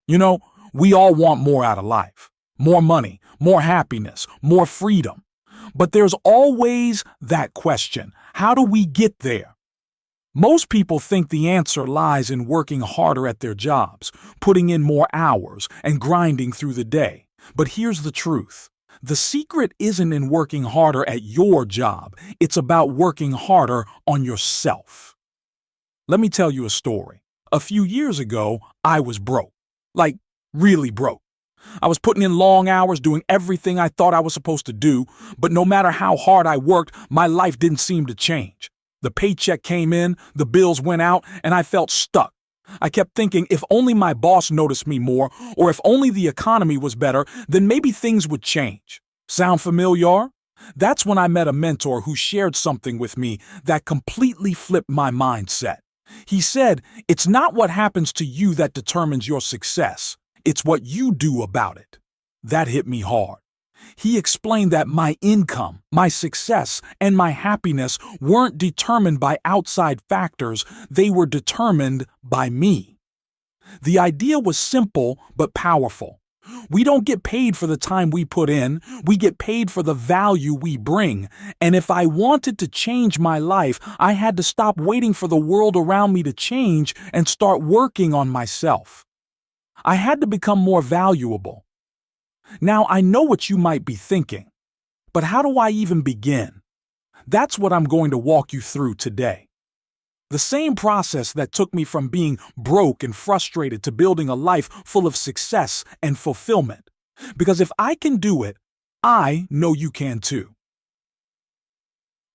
You know, we all want more out of life. More money, more happiness, more freedom. But there's always that question: how do we get there? Most people think the answer lies in working harder at their jobs, putting in more hours, and grinding through the day. But here's the truth. The secret isn't in working harder at your job. It's about working harder on yourself. Let me tell you a story. A few years ago, I was broke. Like, really broke. I was putting in long hours doing everything I thought I was supposed to do, but no matter how hard I worked, my life didn't seem to change. The paycheck came in, the bills went out, and I felt stuck. I kept thinking if only my boss noticed me more, or if only the economy was better, then maybe things would change. Sound familiar? That's when I met a mentor who shared something with me that completely flipped my mindset. He said, "It's not what happens to you that determines your success. It's what you do about it." That hit me hard. He explained that my income, my success, and my happiness weren't determined by outside factors, they were determined by me. The idea was simple but powerful. We don't get paid for the time we put in, we get paid for the value we bring. And if I wanted to change my life, I had to stop waiting for the world around me to change and start working on myself. I had to become more valuable. Now, I know what you might be thinking, but how do I even begin? That's what I'm going to walk you through today. The same process that took me from being broke and frustrated to building a life full of success and fulfillment. Because if I can do it, I know you can too.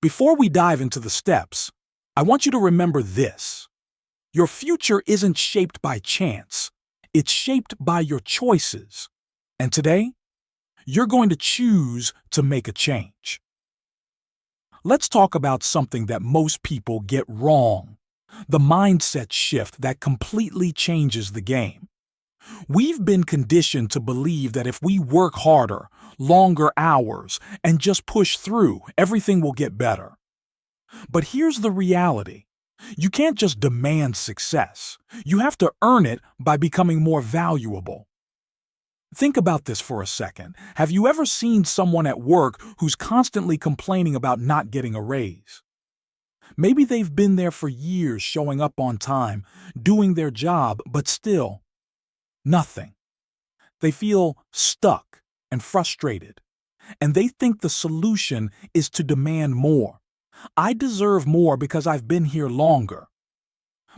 Before we dive into the steps, I want you to remember this. Your future isn't shaped by chance. It's shaped by your choices. And today, you're going to choose to make a change. Let's talk about something that most people get wrong. The mindset shift that completely changes the game. We've been conditioned to believe that if we work harder, longer hours, and just push through, everything will get better. But here's the reality. You can't just demand success. You have to earn it by becoming more valuable. Think about this for a second. Have you ever seen someone at work who's constantly complaining about not getting a raise? Maybe they've been there for years, showing up on time, doing their job, but still, nothing. They feel stuck and frustrated, and they think the solution is to demand more. I deserve more because I've been here longer.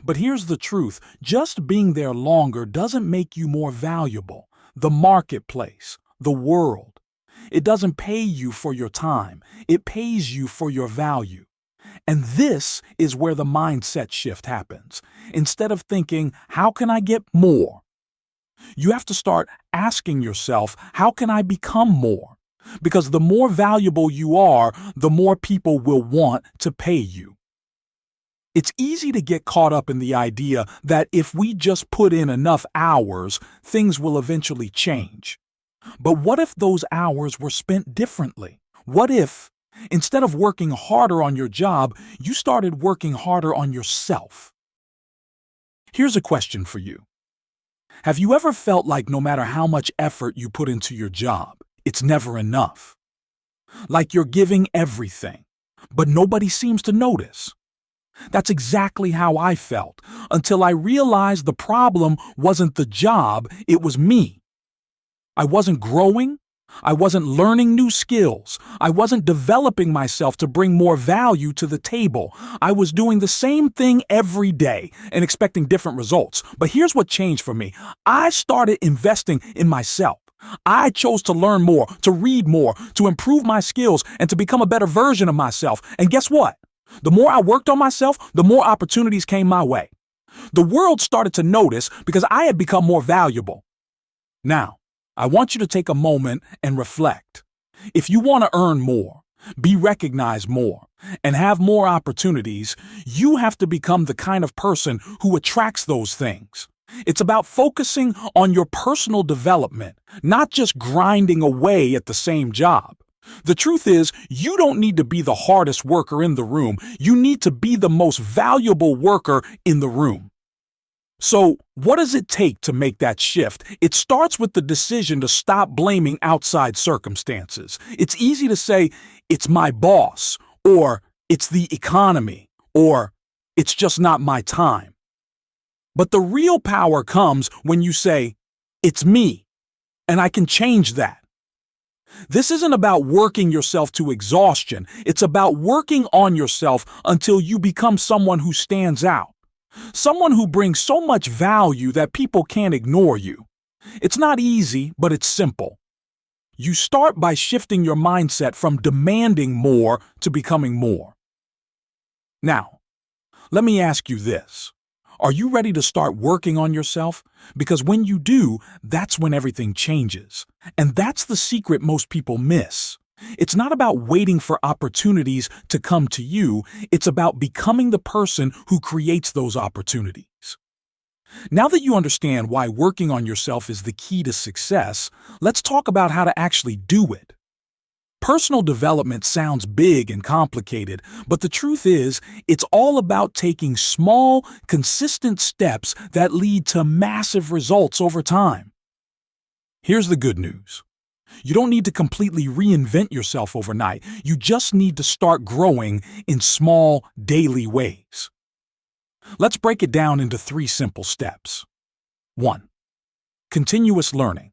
But here's the truth. Just being there longer doesn't make you more valuable. The marketplace, the world. It doesn't pay you for your time. It pays you for your value. And this is where the mindset shift happens. Instead of thinking, how can I get more? You have to start asking yourself, how can I become more? Because the more valuable you are, the more people will want to pay you. It's easy to get caught up in the idea that if we just put in enough hours, things will eventually change. But what if those hours were spent differently? What if, instead of working harder on your job, you started working harder on yourself? Here's a question for you. Have you ever felt like no matter how much effort you put into your job, it's never enough? Like you're giving everything, but nobody seems to notice? That's exactly how I felt, until I realized the problem wasn't the job, it was me. I wasn't growing. I wasn't learning new skills. I wasn't developing myself to bring more value to the table. I was doing the same thing every day and expecting different results. But here's what changed for me. I started investing in myself. I chose to learn more, to read more, to improve my skills, and to become a better version of myself. And guess what? The more I worked on myself, the more opportunities came my way. The world started to notice because I had become more valuable. Now, I want you to take a moment and reflect. If you want to earn more, be recognized more, and have more opportunities, you have to become the kind of person who attracts those things. It's about focusing on your personal development, not just grinding away at the same job. The truth is, you don't need to be the hardest worker in the room. You need to be the most valuable worker in the room. So, what does it take to make that shift? It starts with the decision to stop blaming outside circumstances. It's easy to say, it's my boss, or it's the economy, or it's just not my time. But the real power comes when you say, it's me, and I can change that. This isn't about working yourself to exhaustion. It's about working on yourself until you become someone who stands out. Someone who brings so much value that people can't ignore you. It's not easy, but it's simple. You start by shifting your mindset from demanding more to becoming more. Now, let me ask you this. Are you ready to start working on yourself? Because when you do, that's when everything changes. And that's the secret most people miss. It's not about waiting for opportunities to come to you. It's about becoming the person who creates those opportunities. Now that you understand why working on yourself is the key to success, let's talk about how to actually do it. Personal development sounds big and complicated, but the truth is, it's all about taking small, consistent steps that lead to massive results over time. Here's the good news. You don't need to completely reinvent yourself overnight. You just need to start growing in small, daily ways. Let's break it down into 3 simple steps. 1. Continuous learning.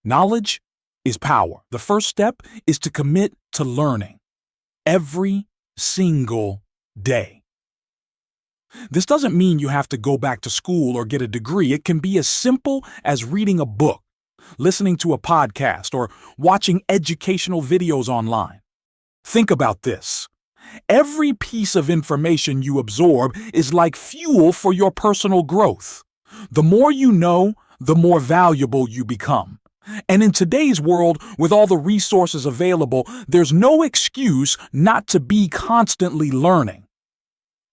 Knowledge is power. The first step is to commit to learning every single day. This doesn't mean you have to go back to school or get a degree. It can be as simple as reading a book, listening to a podcast, or watching educational videos online. Think about this. Every piece of information you absorb is like fuel for your personal growth. The more you know, the more valuable you become. And in today's world, with all the resources available, there's no excuse not to be constantly learning.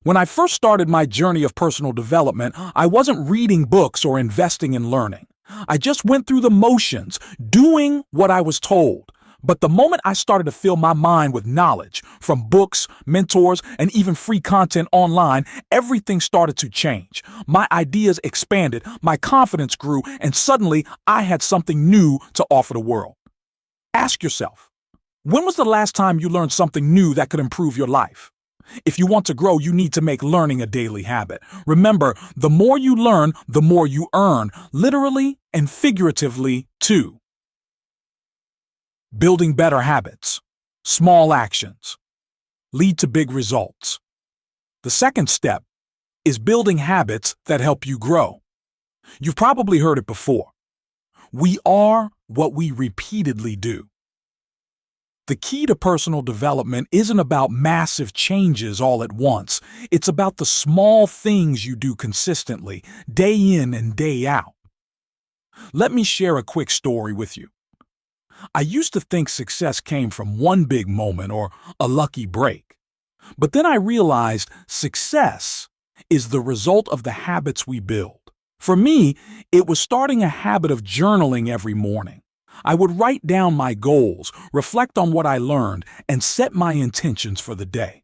When I first started my journey of personal development, I wasn't reading books or investing in learning. I just went through the motions, doing what I was told. But the moment I started to fill my mind with knowledge from books, mentors, and even free content online, everything started to change. My ideas expanded, my confidence grew, and suddenly I had something new to offer the world. Ask yourself, when was the last time you learned something new that could improve your life? If you want to grow, you need to make learning a daily habit. Remember, the more you learn, the more you earn, literally and figuratively too. Building better habits. Small actions lead to big results. The second step is building habits that help you grow. You've probably heard it before. We are what we repeatedly do. The key to personal development isn't about massive changes all at once. It's about the small things you do consistently, day in and day out. Let me share a quick story with you. I used to think success came from one big moment or a lucky break. But then I realized success is the result of the habits we build. For me, it was starting a habit of journaling every morning. I would write down my goals, reflect on what I learned, and set my intentions for the day.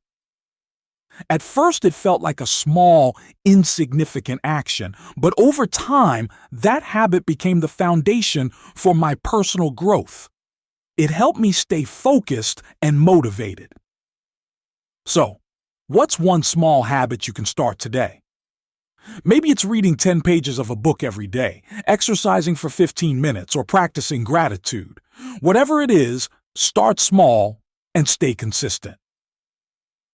At first, it felt like a small, insignificant action, but over time, that habit became the foundation for my personal growth. It helped me stay focused and motivated. So, what's one small habit you can start today? Maybe it's reading 10 pages of a book every day, exercising for 15 minutes, or practicing gratitude. Whatever it is, start small and stay consistent.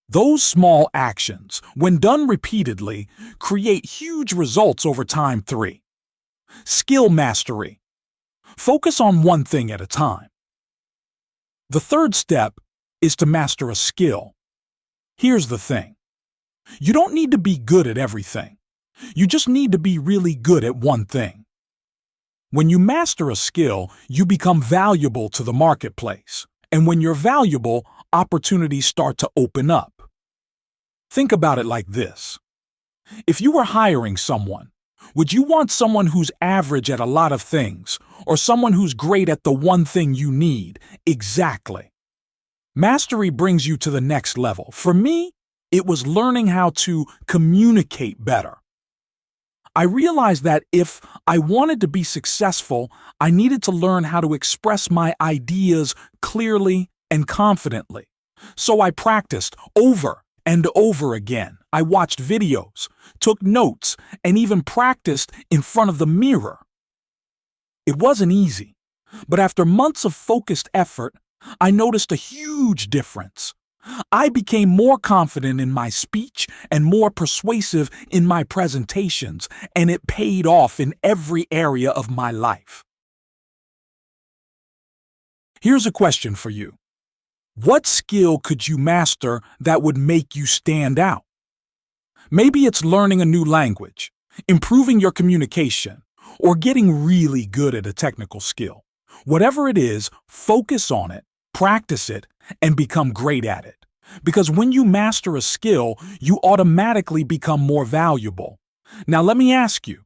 Those small actions, when done repeatedly, create huge results over time. 3. Skill mastery. Focus on one thing at a time. The third step is to master a skill. Here's the thing. You don't need to be good at everything. You just need to be really good at one thing. When you master a skill, you become valuable to the marketplace. And when you're valuable, opportunities start to open up. Think about it like this. If you were hiring someone, would you want someone who's average at a lot of things, or someone who's great at the one thing you need? Exactly. Mastery brings you to the next level. For me, it was learning how to communicate better. I realized that if I wanted to be successful, I needed to learn how to express my ideas clearly and confidently. So I practiced over and over again. I watched videos, took notes, and even practiced in front of the mirror. It wasn't easy, but after months of focused effort, I noticed a huge difference. I became more confident in my speech and more persuasive in my presentations, and it paid off in every area of my life. Here's a question for you. What skill could you master that would make you stand out? Maybe it's learning a new language, improving your communication, or getting really good at a technical skill. Whatever it is, focus on it, practice it, and become great at it. Because when you master a skill, you automatically become more valuable. Now let me ask you,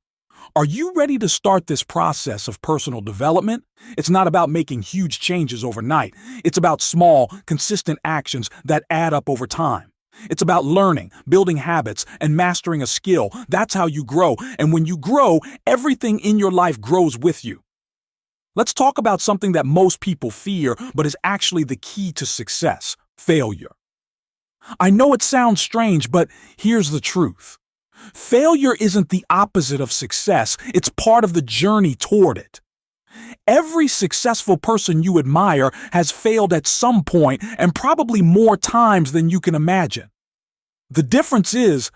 are you ready to start this process of personal development? It's not about making huge changes overnight. It's about small, consistent actions that add up over time. It's about learning, building habits, and mastering a skill. That's how you grow. And when you grow, everything in your life grows with you. Let's talk about something that most people fear, but is actually the key to success: failure. I know it sounds strange, but here's the truth. Failure isn't the opposite of success, it's part of the journey toward it. Every successful person you admire has failed at some point, and probably more times than you can imagine. The difference is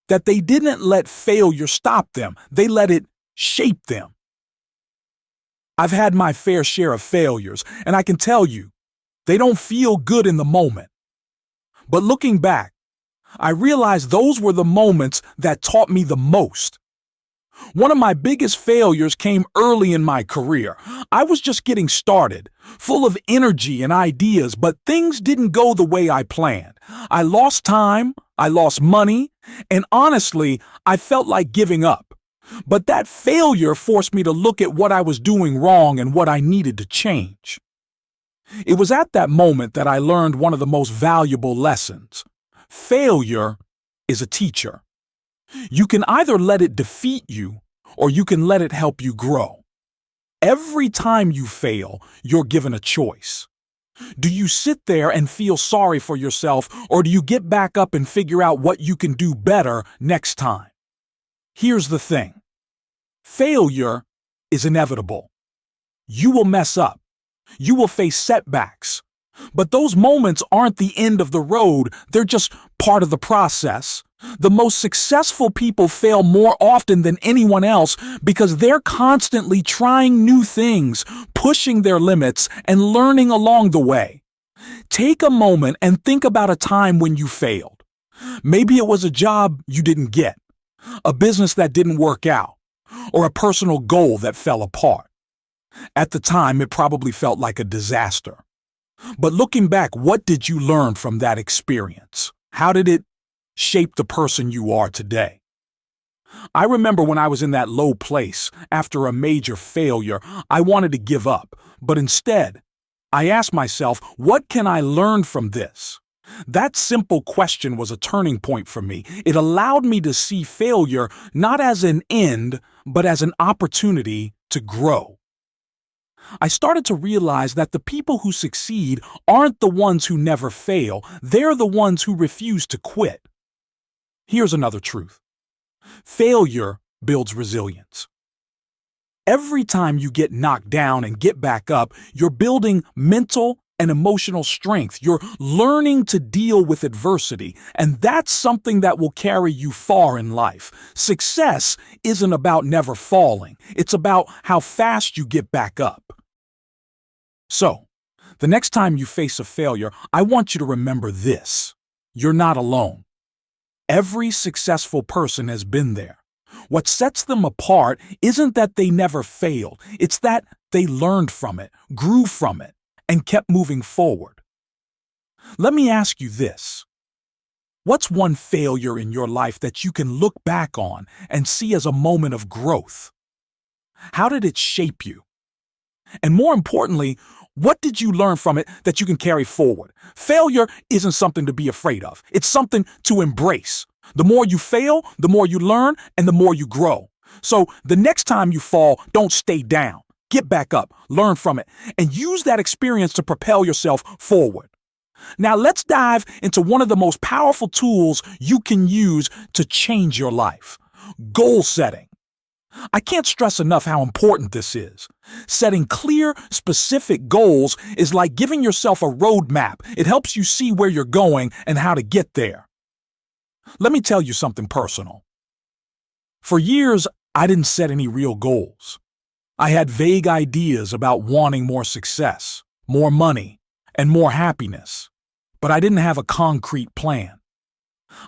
that they didn't let failure stop them, they let it shape them. I've had my fair share of failures, and I can tell you, they don't feel good in the moment. But looking back, I realized those were the moments that taught me the most. One of my biggest failures came early in my career. I was just getting started, full of energy and ideas, but things didn't go the way I planned. I lost time, I lost money, and honestly, I felt like giving up. But that failure forced me to look at what I was doing wrong and what I needed to change. It was at that moment that I learned one of the most valuable lessons. Failure is a teacher. You can either let it defeat you, or you can let it help you grow. Every time you fail, you're given a choice. Do you sit there and feel sorry for yourself, or do you get back up and figure out what you can do better next time? Here's the thing. Failure is inevitable. You will mess up. You will face setbacks. But those moments aren't the end of the road, they're just part of the process. The most successful people fail more often than anyone else because they're constantly trying new things, pushing their limits, and learning along the way. Take a moment and think about a time when you failed. Maybe it was a job you didn't get, a business that didn't work out, or a personal goal that fell apart. At the time, it probably felt like a disaster. But looking back, what did you learn from that experience? How did it shape the person you are today? I remember when I was in that low place after a major failure, I wanted to give up. But instead, I asked myself, what can I learn from this? That simple question was a turning point for me. It allowed me to see failure not as an end, but as an opportunity to grow. I started to realize that the people who succeed aren't the ones who never fail, they're the ones who refuse to quit. Here's another truth. Failure builds resilience. Every time you get knocked down and get back up, you're building mental and emotional strength. You're learning to deal with adversity, and that's something that will carry you far in life. Success isn't about never falling. It's about how fast you get back up. So, the next time you face a failure, I want you to remember this. You're not alone. Every successful person has been there. What sets them apart isn't that they never failed. It's that they learned from it, grew from it, and kept moving forward. Let me ask you this. What's one failure in your life that you can look back on and see as a moment of growth? How did it shape you? And more importantly, what did you learn from it that you can carry forward? Failure isn't something to be afraid of. It's something to embrace. The more you fail, the more you learn, and the more you grow. So the next time you fall, don't stay down. Get back up, learn from it, and use that experience to propel yourself forward. Now let's dive into one of the most powerful tools you can use to change your life: goal setting. I can't stress enough how important this is. Setting clear, specific goals is like giving yourself a roadmap. It helps you see where you're going and how to get there. Let me tell you something personal. For years, I didn't set any real goals. I had vague ideas about wanting more success, more money, and more happiness, but I didn't have a concrete plan.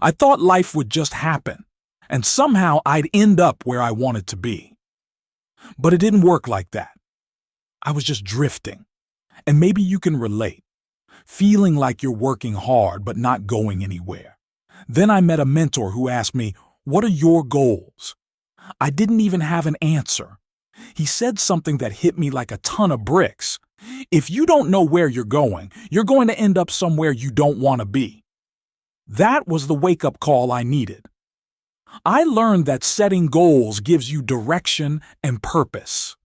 I thought life would just happen, and somehow I'd end up where I wanted to be. But it didn't work like that. I was just drifting. And maybe you can relate, feeling like you're working hard but not going anywhere. Then I met a mentor who asked me, "What are your goals?" I didn't even have an answer. He said something that hit me like a ton of bricks. If you don't know where you're going to end up somewhere you don't want to be. That was the wake-up call I needed. I learned that setting goals gives you direction and purpose.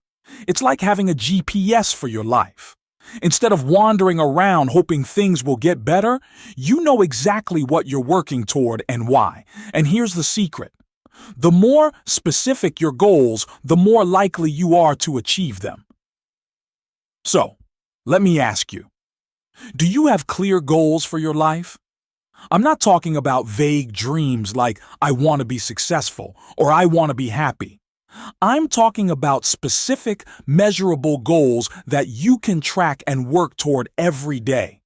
It's like having a GPS for your life. Instead of wandering around hoping things will get better, you know exactly what you're working toward and why. And here's the secret. The more specific your goals, the more likely you are to achieve them. So, let me ask you, do you have clear goals for your life? I'm not talking about vague dreams like "I want to be successful" or "I want to be happy." I'm talking about specific, measurable goals that you can track and work toward every day.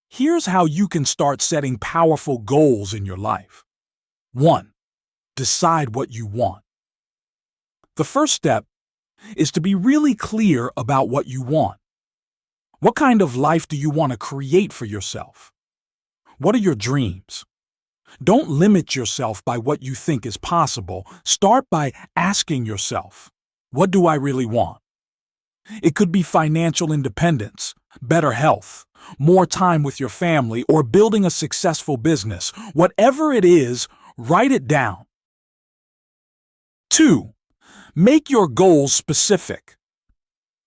Here's how you can start setting powerful goals in your life. 1. Decide what you want. The first step is to be really clear about what you want. What kind of life do you want to create for yourself? What are your dreams? Don't limit yourself by what you think is possible. Start by asking yourself, what do I really want? It could be financial independence, better health, more time with your family, or building a successful business. Whatever it is, write it down. 2. Make your goals specific.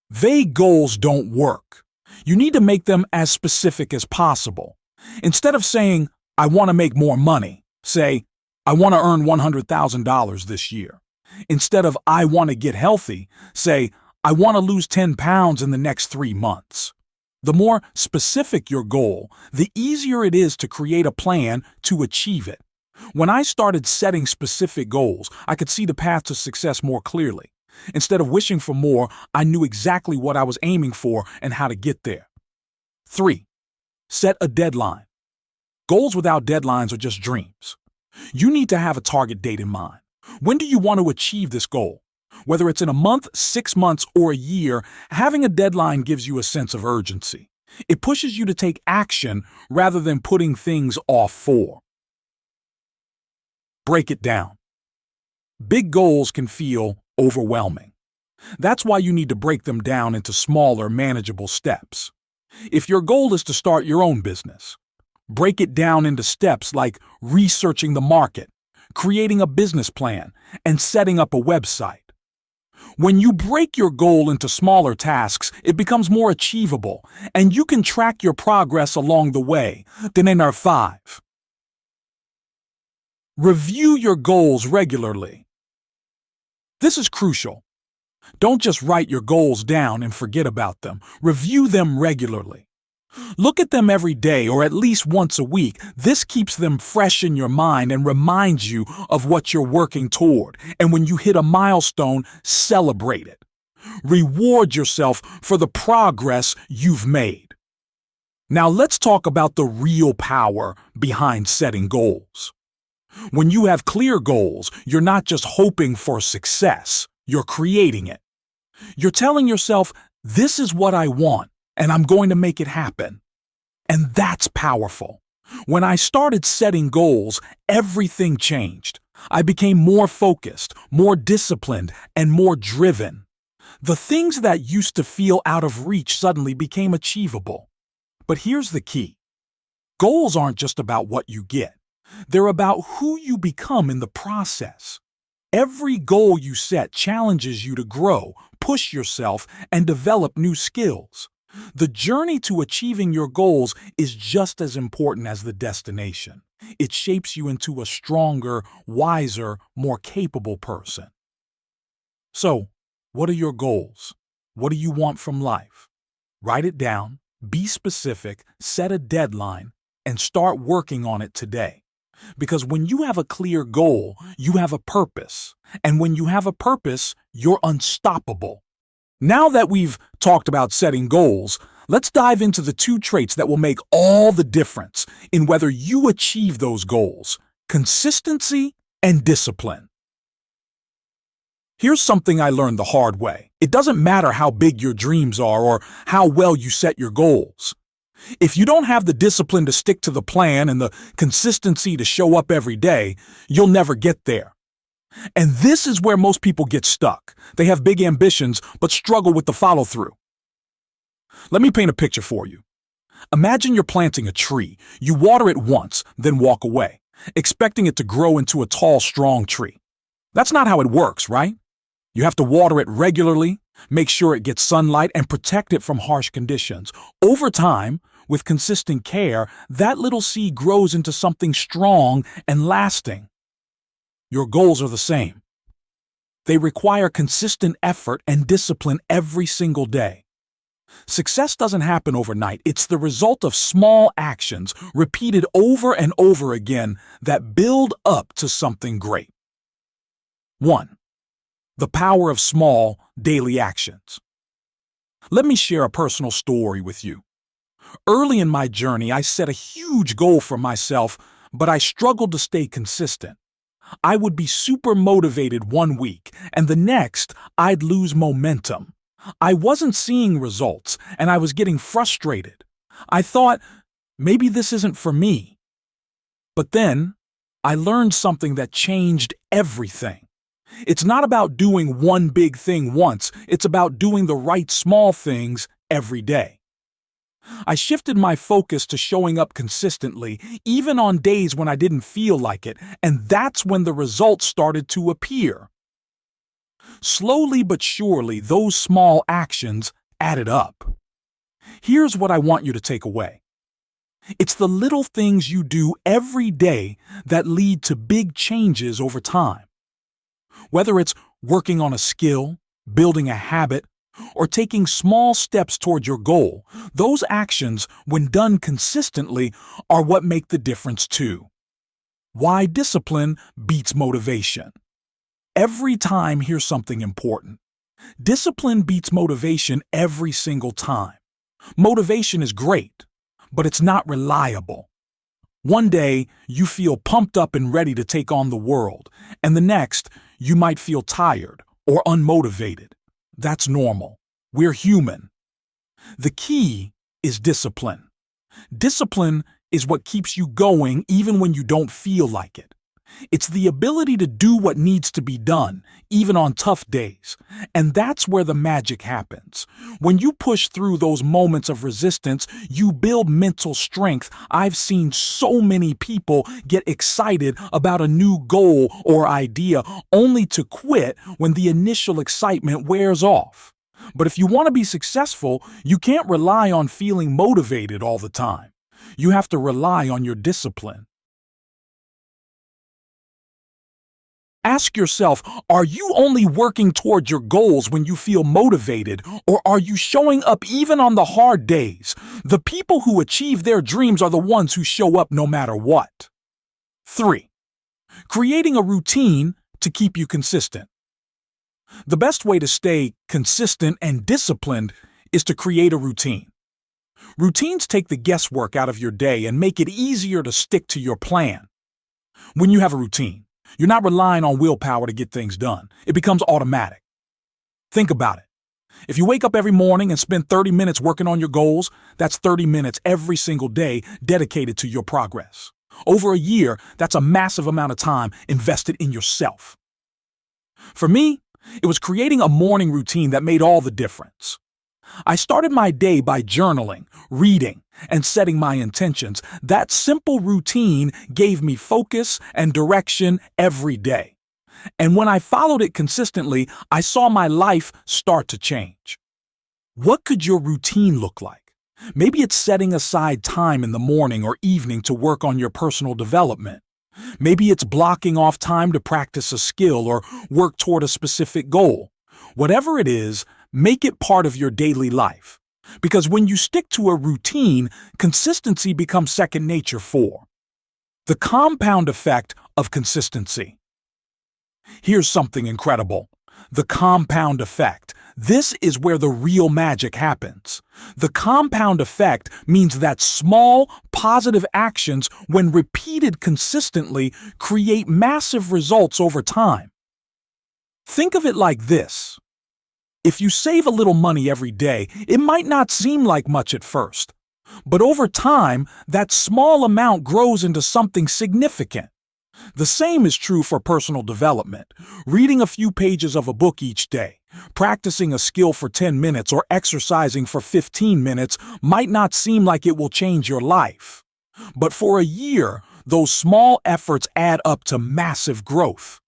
Vague goals don't work. You need to make them as specific as possible. Instead of saying, "I want to make more money," say, "I want to earn $100,000 this year." Instead of "I want to get healthy," say, "I want to lose 10 pounds in the next 3 months." The more specific your goal, the easier it is to create a plan to achieve it. When I started setting specific goals, I could see the path to success more clearly. Instead of wishing for more, I knew exactly what I was aiming for and how to get there. 3. Set a deadline. Goals without deadlines are just dreams. You need to have a target date in mind. When do you want to achieve this goal? Whether it's in a month, 6 months, or a year, having a deadline gives you a sense of urgency. It pushes you to take action rather than putting things off for. Break it down. Big goals can feel overwhelming. That's why you need to break them down into smaller, manageable steps. If your goal is to start your own business, break it down into steps like researching the market, creating a business plan, and setting up a website. When you break your goal into smaller tasks, it becomes more achievable, and you can track your progress along the way. Number 5. Review your goals regularly. This is crucial. Don't just write your goals down and forget about them. Review them regularly. Look at them every day or at least once a week. This keeps them fresh in your mind and reminds you of what you're working toward. And when you hit a milestone, celebrate it. Reward yourself for the progress you've made. Now let's talk about the real power behind setting goals. When you have clear goals, you're not just hoping for success, you're creating it. You're telling yourself, "This is what I want, and I'm going to make it happen." And that's powerful. When I started setting goals, everything changed. I became more focused, more disciplined, and more driven. The things that used to feel out of reach suddenly became achievable. But here's the key. Goals aren't just about what you get. They're about who you become in the process. Every goal you set challenges you to grow, push yourself, and develop new skills. The journey to achieving your goals is just as important as the destination. It shapes you into a stronger, wiser, more capable person. So, what are your goals? What do you want from life? Write it down, be specific, set a deadline, and start working on it today. Because when you have a clear goal, you have a purpose. And when you have a purpose, you're unstoppable. Now that we've talked about setting goals, let's dive into the two traits that will make all the difference in whether you achieve those goals: consistency and discipline. Here's something I learned the hard way. It doesn't matter how big your dreams are or how well you set your goals. If you don't have the discipline to stick to the plan and the consistency to show up every day, you'll never get there. And this is where most people get stuck. They have big ambitions, but struggle with the follow-through. Let me paint a picture for you. Imagine you're planting a tree. You water it once, then walk away, expecting it to grow into a tall, strong tree. That's not how it works, right? You have to water it regularly, make sure it gets sunlight, and protect it from harsh conditions. Over time, with consistent care, that little seed grows into something strong and lasting. Your goals are the same. They require consistent effort and discipline every single day. Success doesn't happen overnight. It's the result of small actions repeated over and over again that build up to something great. 1. The power of small, daily actions. Let me share a personal story with you. Early in my journey, I set a huge goal for myself, but I struggled to stay consistent. I would be super motivated one week, and the next, I'd lose momentum. I wasn't seeing results, and I was getting frustrated. I thought, maybe this isn't for me. But then, I learned something that changed everything. It's not about doing one big thing once, it's about doing the right small things every day. I shifted my focus to showing up consistently, even on days when I didn't feel like it, and that's when the results started to appear. Slowly but surely, those small actions added up. Here's what I want you to take away. It's the little things you do every day that lead to big changes over time. Whether it's working on a skill, building a habit, or taking small steps toward your goal, those actions, when done consistently, are what make the difference too. Why discipline beats motivation. Every time, here's something important. Discipline beats motivation every single time. Motivation is great, but it's not reliable. One day, you feel pumped up and ready to take on the world, and the next, you might feel tired or unmotivated. That's normal. We're human. The key is discipline. Discipline is what keeps you going even when you don't feel like it. It's the ability to do what needs to be done, even on tough days. And that's where the magic happens. When you push through those moments of resistance, you build mental strength. I've seen so many people get excited about a new goal or idea only to quit when the initial excitement wears off. But if you want to be successful, you can't rely on feeling motivated all the time. You have to rely on your discipline. Ask yourself, are you only working toward your goals when you feel motivated, or are you showing up even on the hard days? The people who achieve their dreams are the ones who show up no matter what. 3. Creating a routine to keep you consistent. The best way to stay consistent and disciplined is to create a routine. Routines take the guesswork out of your day and make it easier to stick to your plan. When you have a routine, you're not relying on willpower to get things done. It becomes automatic. Think about it. If you wake up every morning and spend 30 minutes working on your goals, that's 30 minutes every single day dedicated to your progress. Over a year, that's a massive amount of time invested in yourself. For me, it was creating a morning routine that made all the difference. I started my day by journaling, reading, and setting my intentions. That simple routine gave me focus and direction every day. And when I followed it consistently, I saw my life start to change. What could your routine look like? Maybe it's setting aside time in the morning or evening to work on your personal development. Maybe it's blocking off time to practice a skill or work toward a specific goal. Whatever it is, make it part of your daily life. Because when you stick to a routine, consistency becomes second nature for. The compound effect of consistency. Here's something incredible. The compound effect. This is where the real magic happens. The compound effect means that small, positive actions, when repeated consistently, create massive results over time. Think of it like this. If you save a little money every day, it might not seem like much at first. But over time, that small amount grows into something significant. The same is true for personal development. Reading a few pages of a book each day, practicing a skill for 10 minutes, or exercising for 15 minutes might not seem like it will change your life. But for a year, those small efforts add up to massive growth.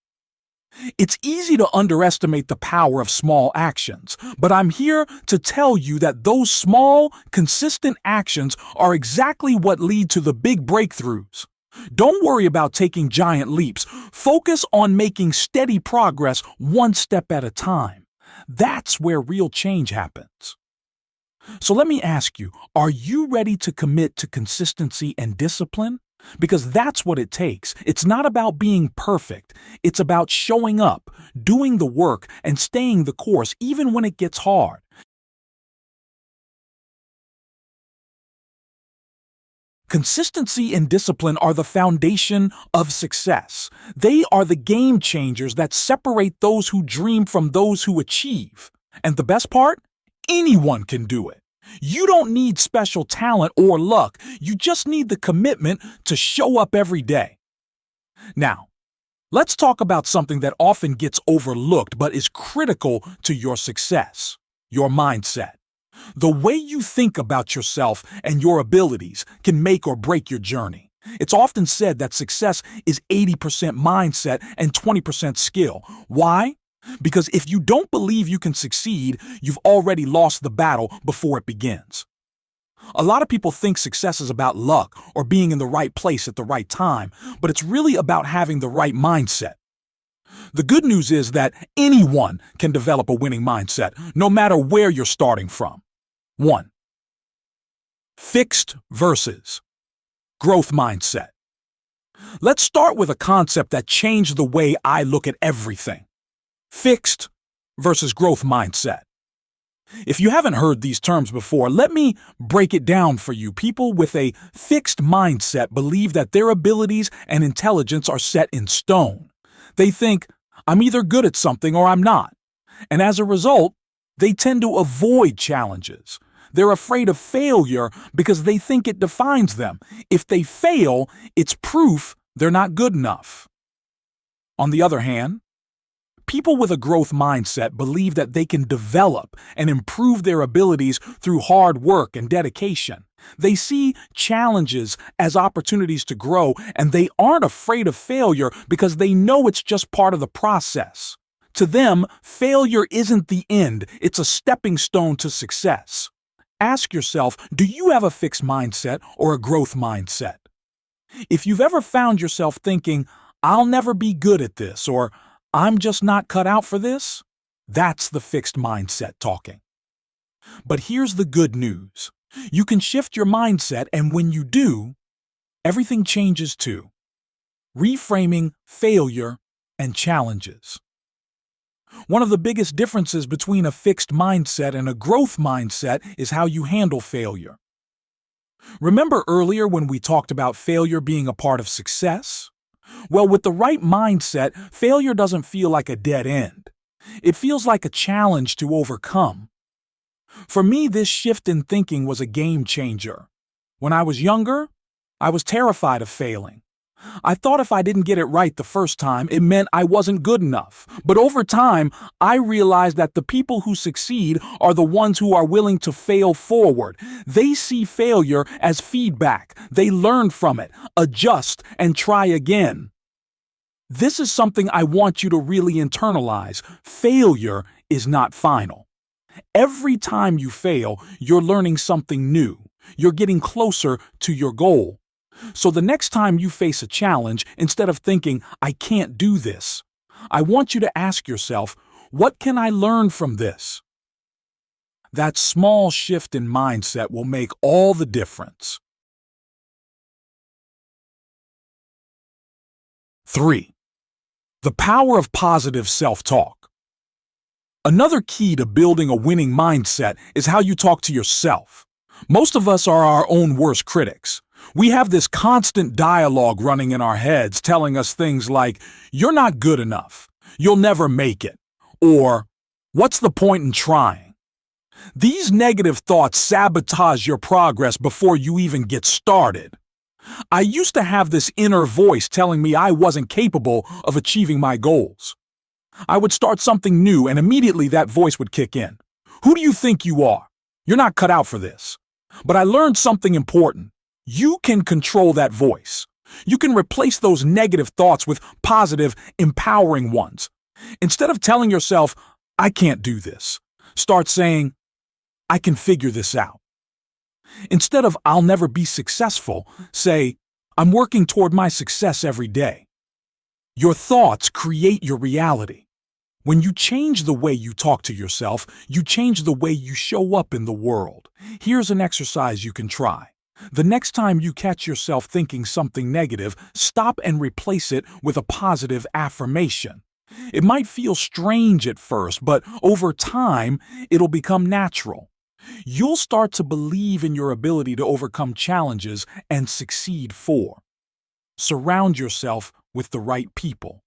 It's easy to underestimate the power of small actions, but I'm here to tell you that those small, consistent actions are exactly what lead to the big breakthroughs. Don't worry about taking giant leaps. Focus on making steady progress one step at a time. That's where real change happens. So let me ask you, are you ready to commit to consistency and discipline? Because that's what it takes. It's not about being perfect. It's about showing up, doing the work, and staying the course even when it gets hard. Consistency and discipline are the foundation of success. They are the game changers that separate those who dream from those who achieve. And the best part? Anyone can do it. You don't need special talent or luck. You just need the commitment to show up every day. Now, let's talk about something that often gets overlooked but is critical to your success: your mindset. The way you think about yourself and your abilities can make or break your journey. It's often said that success is 80% mindset and 20% skill. Why? Because if you don't believe you can succeed, you've already lost the battle before it begins. A lot of people think success is about luck or being in the right place at the right time, but it's really about having the right mindset. The good news is that anyone can develop a winning mindset, no matter where you're starting from. 1. Fixed versus growth mindset. Let's start with a concept that changed the way I look at everything. Fixed versus growth mindset. If you haven't heard these terms before, let me break it down for you. People with a fixed mindset believe that their abilities and intelligence are set in stone. They think, I'm either good at something or I'm not. And as a result, they tend to avoid challenges. They're afraid of failure because they think it defines them. If they fail, it's proof they're not good enough. On the other hand, people with a growth mindset believe that they can develop and improve their abilities through hard work and dedication. They see challenges as opportunities to grow, and they aren't afraid of failure because they know it's just part of the process. To them, failure isn't the end, it's a stepping stone to success. Ask yourself, do you have a fixed mindset or a growth mindset? If you've ever found yourself thinking, I'll never be good at this, or I'm just not cut out for this, that's the fixed mindset talking. But here's the good news. You can shift your mindset, and when you do, everything changes too. Reframing failure and challenges. One of the biggest differences between a fixed mindset and a growth mindset is how you handle failure. Remember earlier when we talked about failure being a part of success? Well, with the right mindset, failure doesn't feel like a dead end. It feels like a challenge to overcome. For me, this shift in thinking was a game changer. When I was younger, I was terrified of failing. I thought if I didn't get it right the first time, it meant I wasn't good enough. But over time, I realized that the people who succeed are the ones who are willing to fail forward. They see failure as feedback. They learn from it, adjust, and try again. This is something I want you to really internalize. Failure is not final. Every time you fail, you're learning something new. You're getting closer to your goal. So the next time you face a challenge, instead of thinking, I can't do this, I want you to ask yourself, what can I learn from this? That small shift in mindset will make all the difference. 3. The power of positive self-talk. Another key to building a winning mindset is how you talk to yourself. Most of us are our own worst critics. We have this constant dialogue running in our heads telling us things like, you're not good enough, you'll never make it, or what's the point in trying? These negative thoughts sabotage your progress before you even get started. I used to have this inner voice telling me I wasn't capable of achieving my goals. I would start something new and immediately that voice would kick in. Who do you think you are? You're not cut out for this. But I learned something important. You can control that voice. You can replace those negative thoughts with positive, empowering ones. Instead of telling yourself, I can't do this, start saying, I can figure this out. Instead of I'll never be successful, say, I'm working toward my success every day. Your thoughts create your reality. When you change the way you talk to yourself, you change the way you show up in the world. Here's an exercise you can try. The next time you catch yourself thinking something negative, stop and replace it with a positive affirmation. It might feel strange at first, but over time, it'll become natural. You'll start to believe in your ability to overcome challenges and succeed. 4. Surround yourself with the right people.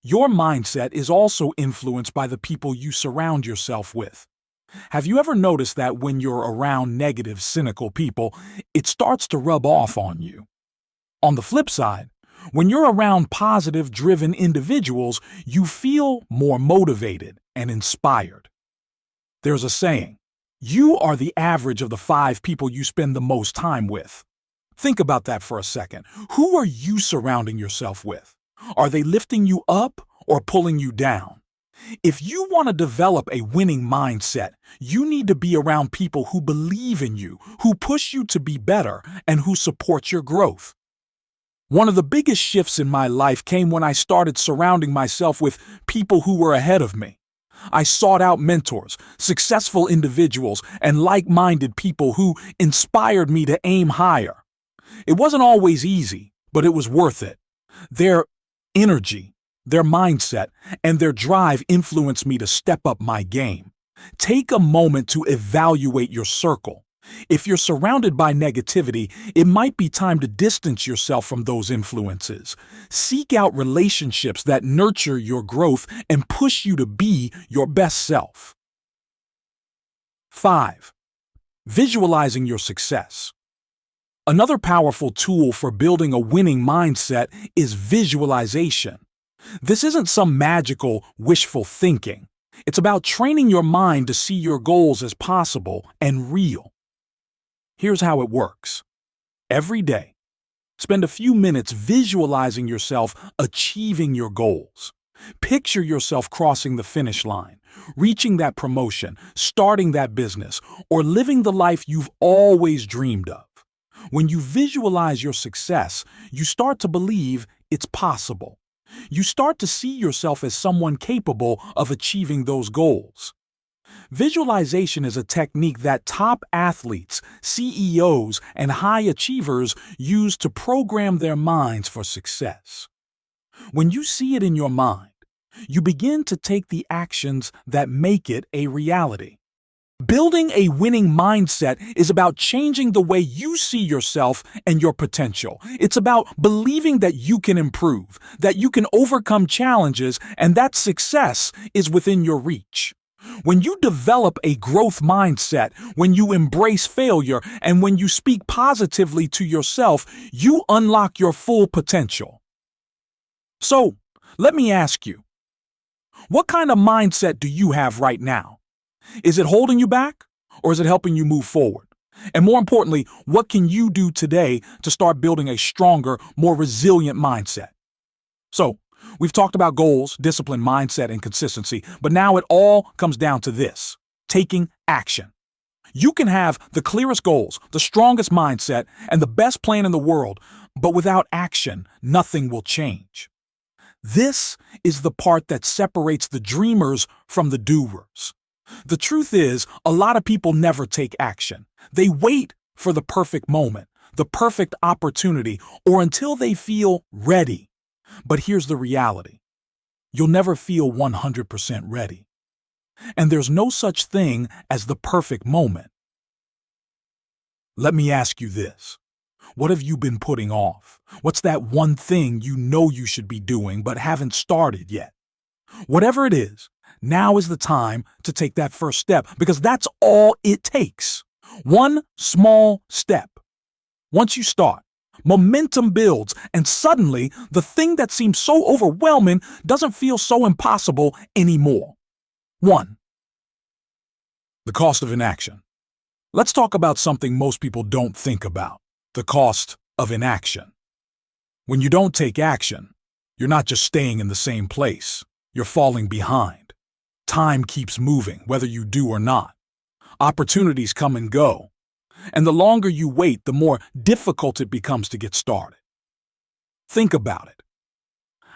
Your mindset is also influenced by the people you surround yourself with. Have you ever noticed that when you're around negative, cynical people, it starts to rub off on you? On the flip side, when you're around positive, driven individuals, you feel more motivated and inspired. There's a saying, you are the average of the 5 people you spend the most time with. Think about that for a second. Who are you surrounding yourself with? Are they lifting you up or pulling you down? If you want to develop a winning mindset, you need to be around people who believe in you, who push you to be better, and who support your growth. One of the biggest shifts in my life came when I started surrounding myself with people who were ahead of me. I sought out mentors, successful individuals, and like-minded people who inspired me to aim higher. It wasn't always easy, but it was worth it. Their energy, their mindset, and their drive influenced me to step up my game. Take a moment to evaluate your circle. If you're surrounded by negativity, it might be time to distance yourself from those influences. Seek out relationships that nurture your growth and push you to be your best self. 5. Visualizing your success. Another powerful tool for building a winning mindset is visualization. This isn't some magical, wishful thinking. It's about training your mind to see your goals as possible and real. Here's how it works. Every day, spend a few minutes visualizing yourself achieving your goals. Picture yourself crossing the finish line, reaching that promotion, starting that business, or living the life you've always dreamed of. When you visualize your success, you start to believe it's possible. You start to see yourself as someone capable of achieving those goals. Visualization is a technique that top athletes, CEOs, and high achievers use to program their minds for success. When you see it in your mind, you begin to take the actions that make it a reality. Building a winning mindset is about changing the way you see yourself and your potential. It's about believing that you can improve, that you can overcome challenges, and that success is within your reach. When you develop a growth mindset, when you embrace failure, and when you speak positively to yourself, you unlock your full potential. So, let me ask you, what kind of mindset do you have right now? Is it holding you back, or is it helping you move forward? And more importantly, what can you do today to start building a stronger, more resilient mindset? So, we've talked about goals, discipline, mindset, and consistency, but now it all comes down to this: taking action. You can have the clearest goals, the strongest mindset, and the best plan in the world, but without action, nothing will change. This is the part that separates the dreamers from the doers. The truth is, a lot of people never take action. They wait for the perfect moment, the perfect opportunity, or until they feel ready. But here's the reality: you'll never feel 100% ready. And there's no such thing as the perfect moment. Let me ask you this. What have you been putting off? What's that one thing you know you should be doing but haven't started yet? Whatever it is, now is the time to take that first step, because that's all it takes. One small step. Once you start, momentum builds, and suddenly the thing that seems so overwhelming doesn't feel so impossible anymore. 1. The cost of inaction. Let's talk about something most people don't think about: the cost of inaction. When you don't take action, you're not just staying in the same place, you're falling behind. Time keeps moving, whether you do or not. Opportunities come and go. And the longer you wait, the more difficult it becomes to get started. Think about it.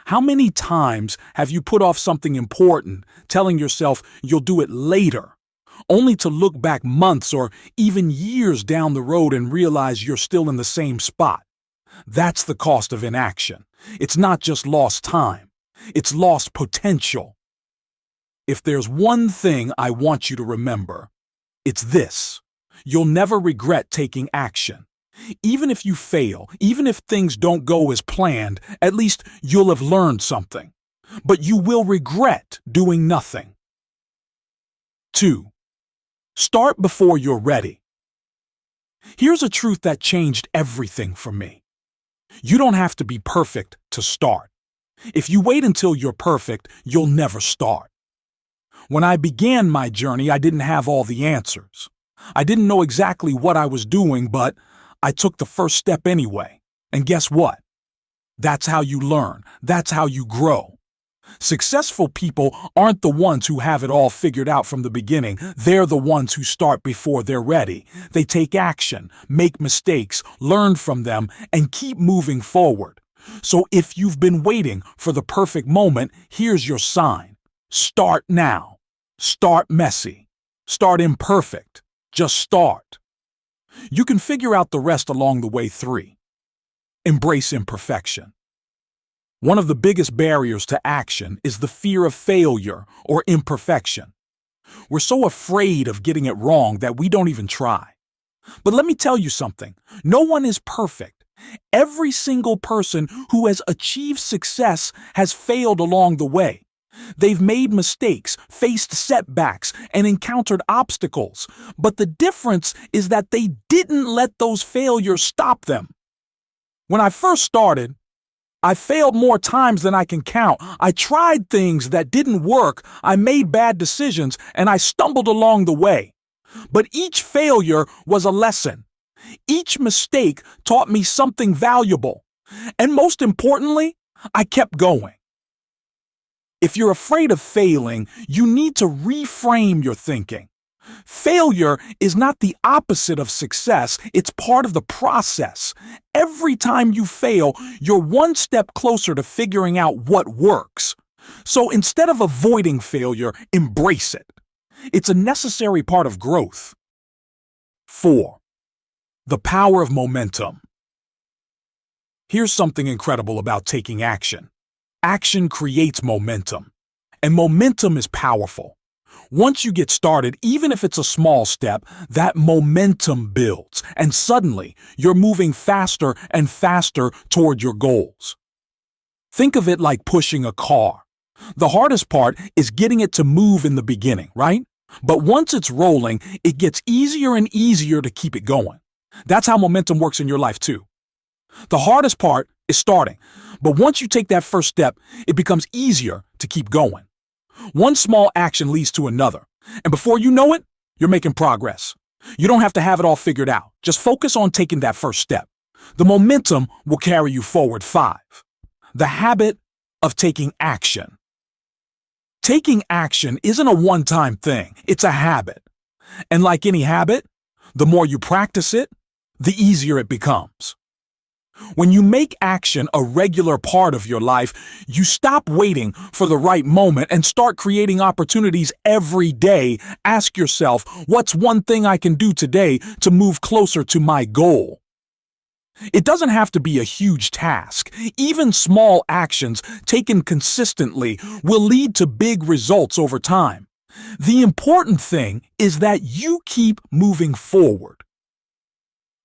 How many times have you put off something important, telling yourself you'll do it later, only to look back months or even years down the road and realize you're still in the same spot? That's the cost of inaction. It's not just lost time, it's lost potential. If there's one thing I want you to remember, it's this: you'll never regret taking action. Even if you fail, even if things don't go as planned, at least you'll have learned something. But you will regret doing nothing. 2. Start before you're ready. Here's a truth that changed everything for me. You don't have to be perfect to start. If you wait until you're perfect, you'll never start. When I began my journey, I didn't have all the answers. I didn't know exactly what I was doing, but I took the first step anyway. And guess what? That's how you learn. That's how you grow. Successful people aren't the ones who have it all figured out from the beginning. They're the ones who start before they're ready. They take action, make mistakes, learn from them, and keep moving forward. So if you've been waiting for the perfect moment, here's your sign. Start now. Start messy. Start imperfect. Just start. You can figure out the rest along the way. 3. Embrace imperfection. One of the biggest barriers to action is the fear of failure or imperfection. We're so afraid of getting it wrong that we don't even try. But let me tell you something. No one is perfect. Every single person who has achieved success has failed along the way. They've made mistakes, faced setbacks, and encountered obstacles. But the difference is that they didn't let those failures stop them. When I first started, I failed more times than I can count. I tried things that didn't work, I made bad decisions, and I stumbled along the way. But each failure was a lesson. Each mistake taught me something valuable. And most importantly, I kept going. If you're afraid of failing, you need to reframe your thinking. Failure is not the opposite of success, it's part of the process. Every time you fail, you're one step closer to figuring out what works. So instead of avoiding failure, embrace it. It's a necessary part of growth. 4. The power of momentum. Here's something incredible about taking action. Action creates momentum, and momentum is powerful. Once you get started, even if it's a small step, that momentum builds, and suddenly you're moving faster and faster toward your goals. Think of it like pushing a car. The hardest part is getting it to move in the beginning, right? But once it's rolling, it gets easier and easier to keep it going. That's how momentum works in your life too. The hardest part is starting, but once you take that first step, it becomes easier to keep going. One small action leads to another, and before you know it, you're making progress. You don't have to have it all figured out. Just focus on taking that first step. The momentum will carry you forward. 5. The habit of taking action. Taking action isn't a one-time thing, it's a habit. And like any habit, the more you practice it, the easier it becomes. When you make action a regular part of your life, you stop waiting for the right moment and start creating opportunities every day. Ask yourself, what's one thing I can do today to move closer to my goal? It doesn't have to be a huge task. Even small actions taken consistently will lead to big results over time. The important thing is that you keep moving forward.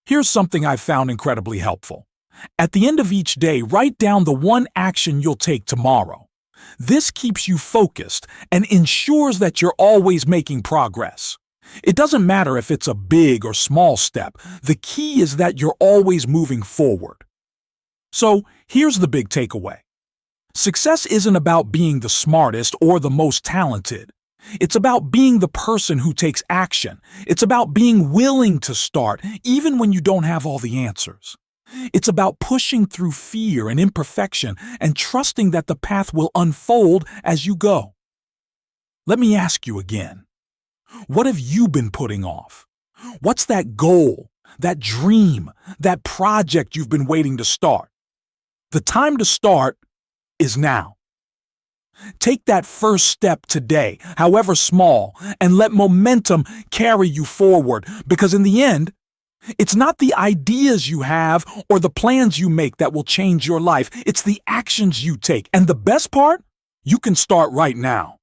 Here's something I've found incredibly helpful. At the end of each day, write down the one action you'll take tomorrow. This keeps you focused and ensures that you're always making progress. It doesn't matter if it's a big or small step. The key is that you're always moving forward. So, here's the big takeaway. Success isn't about being the smartest or the most talented. It's about being the person who takes action. It's about being willing to start, even when you don't have all the answers. It's about pushing through fear and imperfection and trusting that the path will unfold as you go. Let me ask you again. What have you been putting off? What's that goal, that dream, that project you've been waiting to start? The time to start is now. Take that first step today, however small, and let momentum carry you forward, because in the end, it's not the ideas you have or the plans you make that will change your life. It's the actions you take. And the best part? You can start right now.